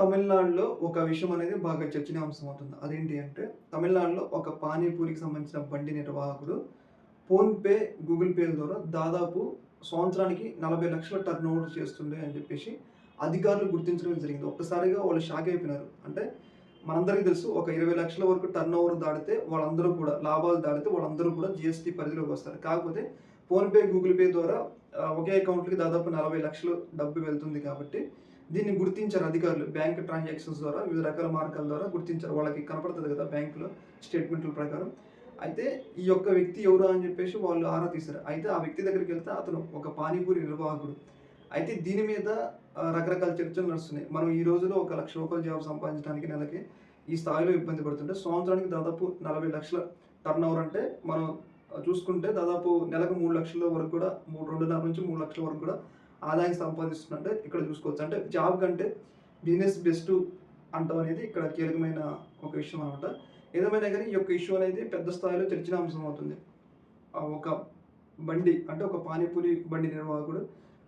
తమిళనాడులో ఒక విషయం అనేది బాగా చర్చనీయాంశం అవుతుంది. అదేంటి అంటే, తమిళనాడులో ఒక పానీపూరికి సంబంధించిన బండి నిర్వాహకుడు ఫోన్‌పే, గూగుల్ పేల ద్వారా దాదాపు సంవత్సరానికి 40,00,000 టర్నోవర్ చేస్తుండే అని చెప్పేసి అధికారులు గుర్తించడం జరిగింది. ఒక్కసారిగా వాళ్ళు షాక్ అయిపోయినారు. అంటే మనందరికీ తెలుసు ఒక 20,00,000 వరకు టర్నోవర్ దాటితే వాళ్ళందరూ కూడా లాభాలు దాటితే వాళ్ళందరూ కూడా జీఎస్టీ పరిధిలోకి వస్తారు. కాకపోతే ఫోన్‌పే, గూగుల్ పే ద్వారా ఒకే అకౌంట్‌కి దాదాపు 40,00,000 డబ్బు వెళ్తుంది కాబట్టి దీన్ని గుర్తించారు అధికారులు. బ్యాంక్ ట్రాన్సాక్షన్స్ ద్వారా వివిధ రకాల మార్గాల ద్వారా గుర్తించారు. వాళ్ళకి కనపడుతది కదా! బ్యాంక్‌లో స్టేట్‌మెంట్‌ల ప్రకారం. అయితే ఈ యొక్క వ్యక్తి ఎవరు అని చెప్పేసి వాళ్ళు ఆరా తీశారు. అయితే ఆ వ్యక్తి దగ్గరికెళ్తే అతను ఒక పానీపూరి నిర్వాహకుడు. అయితే దీని మీద రకరకాల చర్చలు నడుస్తున్నాయి. మనం ఈ రోజుల్లో ఒక రూ. 1,00,000 జాబ్ సంపాదించడానికి నెలకి ఈ స్థాయిలో ఇబ్బంది పడుతుంటే, సంవత్సరానికి దాదాపు 40,00,000 టర్నోవర్ అంటే మనం చూసుకుంటే దాదాపు నెలకు 3,00,000 వరకు కూడా 2.5-3,00,000 వరకు కూడా ఆదాయం సంపాదిస్తుందంటే ఇక్కడ చూసుకోవచ్చు. అంటే జాబ్ కంటే బిజినెస్ బెస్ట్ అంటం అనేది ఇక్కడ కీలకమైన ఒక విషయం అనమాట. ఏదేమైనా గానీ ఈ యొక్క ఇష్యూ అనేది పెద్ద స్థాయిలో చర్చనీయాంశం అవుతుంది. ఒక బండి అంటే ఒక పానీపూరి బండి నిర్వాహకుడు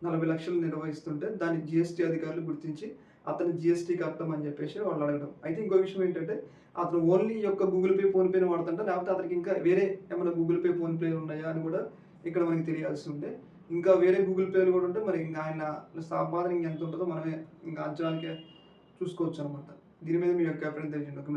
40,00,000 నిర్వహిస్తుంటే దాన్ని జీఎస్టీ అధికారులు గుర్తించి అతను జీఎస్టీ కట్టమని చెప్పేసి వాళ్ళు అడగడం. అయితే ఇంకో విషయం ఏంటంటే అతను ఓన్లీ ఈ యొక్క గూగుల్ పే, ఫోన్‌పే‌ని వాడుతుంటా లేకపోతే అతనికి ఇంకా వేరే ఏమైనా గూగుల్ పే, ఫోన్‌పే ఉన్నాయా అని కూడా ఇక్కడ మనకి తెలియాల్సి ఉండే. ఇంకా వేరే గూగుల్ పేలు కూడా ఉంటే మరి ఇంక ఆయన సంపాదన ఇంకెంత ఉంటదో మనమే ఇంకా అంచనాలకే చూసుకోవచ్చనమాట. దీని మీద మీ యొక్క అభిప్రాయం తెలియజేయండి. ఒక